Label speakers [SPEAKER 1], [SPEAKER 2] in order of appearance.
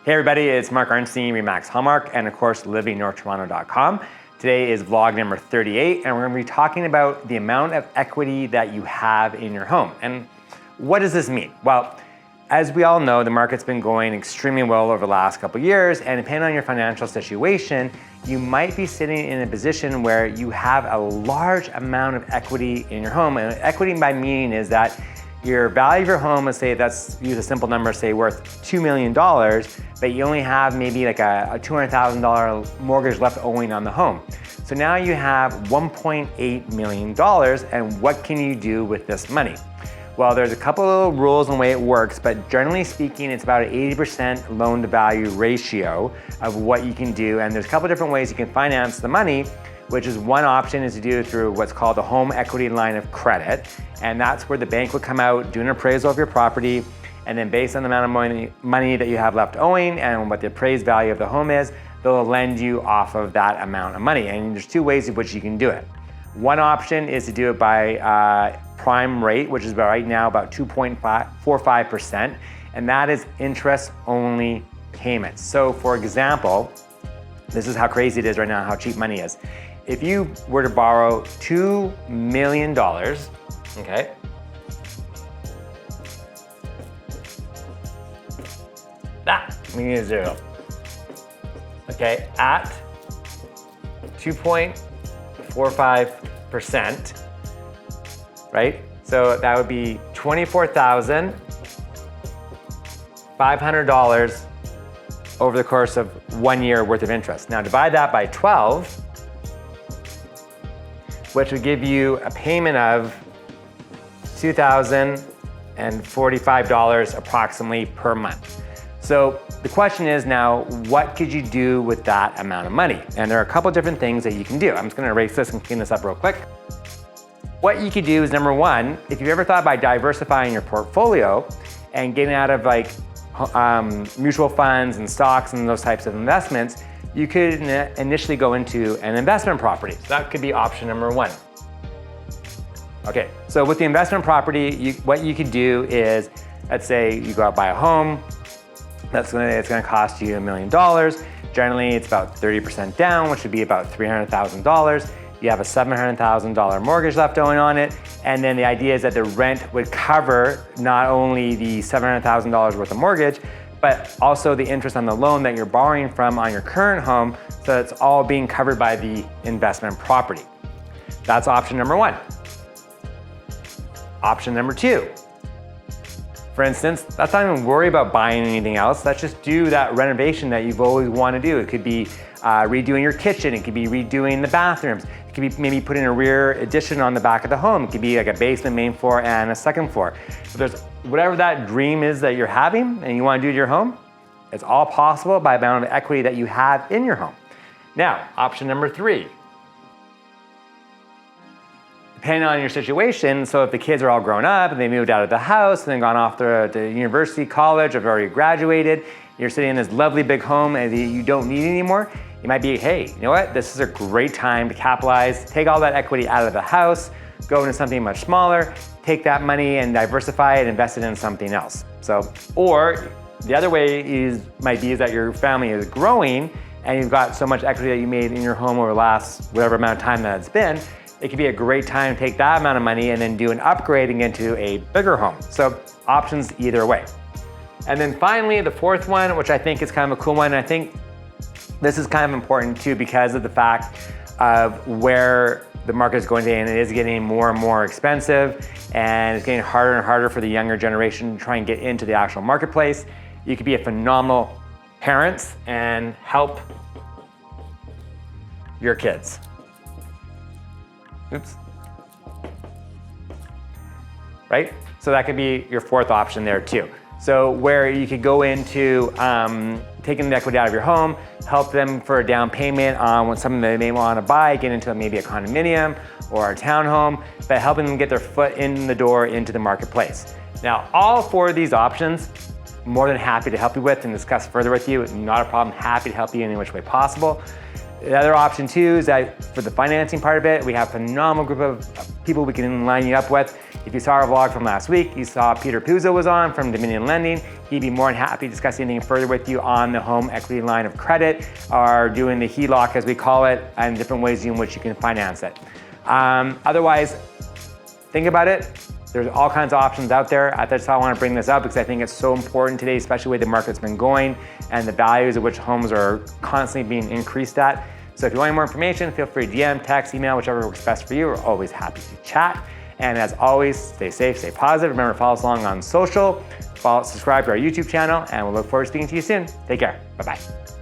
[SPEAKER 1] Hey everybody, it's Mark Arnstein, Remax Hallmark, and of course, livingnorthtoronto.com. Today is vlog number 38, and we're gonna be talking about the amount of equity that you have in your home. And what does this mean? Well, as we all know, the market's been going extremely well over the last couple of years, and depending on your financial situation, you might be sitting in a position where you have a large amount of equity in your home. And equity by meaning is that your value of your home, let's say that's, use a simple number, say worth $2 million, but you only have maybe like a $200,000 mortgage left owing on the home. So now you have $1.8 million, and what can you do with this money? Well, there's a couple of rules on the way it works, but generally speaking, it's about an 80% loan to value ratio of what you can do. And there's a couple of different ways you can finance the money, which is one option is to do it through what's called the home equity line of credit. And that's where the bank would come out, do an appraisal of your property, and then based on the amount of money that you have left owing and what the appraised value of the home is, they'll lend you off of that amount of money. And there's two ways in which you can do it. One option is to do it by prime rate, which is right now about 2.45%, and that is interest only payments. So for example, this is how crazy it is right now, how cheap money is. If you were to borrow $2 million, okay, we need a zero, okay, at 2.45%, right? So that would be $24,500 over the course of 1 year worth of interest. Now divide that by 12, which would give you a payment of $2,045 approximately per month. So the question is now, what could you do with that amount of money? And there are a couple different things that you can do. I'm just gonna erase this and clean this up real quick. What you could do is, number one, if you've ever thought about diversifying your portfolio and getting out of like mutual funds and stocks and those types of investments, you could initially go into an investment property. So that could be option number one. Okay, so with the investment property, what you could do is, let's say you go out buy a home, it's gonna cost you $1 million. Generally, it's about 30% down, which would be about $300,000. You have a $700,000 mortgage left owing on it, and then the idea is that the rent would cover not only the $700,000 worth of mortgage, but also the interest on the loan that you're borrowing from on your current home, so it's all being covered by the investment property. That's option number one. Option number two. For instance, let's not even worry about buying anything else. Let's just do that renovation that you've always wanted to do. It could be redoing your kitchen. It could be redoing the bathrooms. It could be maybe putting a rear addition on the back of the home. It could be like a basement, main floor, and a second floor. So there's whatever that dream is that you're having and you want to do to your home, it's all possible by the amount of equity that you have in your home. Now, option number three. Depending on your situation, so if the kids are all grown up and they moved out of the house and then gone off to university, college, or have already graduated, you're sitting in this lovely big home and you don't need it anymore, you might be, hey, you know what? This is a great time to capitalize, take all that equity out of the house, go into something much smaller, take that money and diversify it, invest it in something else. So, or the other way might be that your family is growing and you've got so much equity that you made in your home over the last whatever amount of time that it's been, it could be a great time to take that amount of money and then do an upgrading into a bigger home. So options either way. And then finally, the fourth one, which I think is kind of a cool one, and I think this is kind of important too because of the fact of where the market is going today, and it is getting more and more expensive, and it's getting harder and harder for the younger generation to try and get into the actual marketplace. You could be a phenomenal parent and help your kids. Oops. Right? So that could be your fourth option there too. So where you could go into taking the equity out of your home, help them for a down payment on something they may want to buy, get into maybe a condominium or a townhome, but helping them get their foot in the door into the marketplace. Now, all four of these options, more than happy to help you with and discuss further with you. Not a problem, happy to help you in any which way possible. The other option too is that for the financing part of it, we have a phenomenal group of people we can line you up with. If you saw our vlog from last week, you saw Peter Puzo was on from Dominion Lending. He'd be more than happy to discuss anything further with you on the home equity line of credit, or doing the HELOC as we call it, and different ways in which you can finance it. Otherwise, think about it. There's all kinds of options out there. That's how I want to bring this up, because I think it's so important today, especially the way the market's been going and the values at which homes are constantly being increased at. So if you want more information, feel free to DM, text, email, whichever works best for you. We're always happy to chat. And as always, stay safe, stay positive. Remember to follow us along on social, subscribe to our YouTube channel, and we'll look forward to speaking to you soon. Take care. Bye-bye.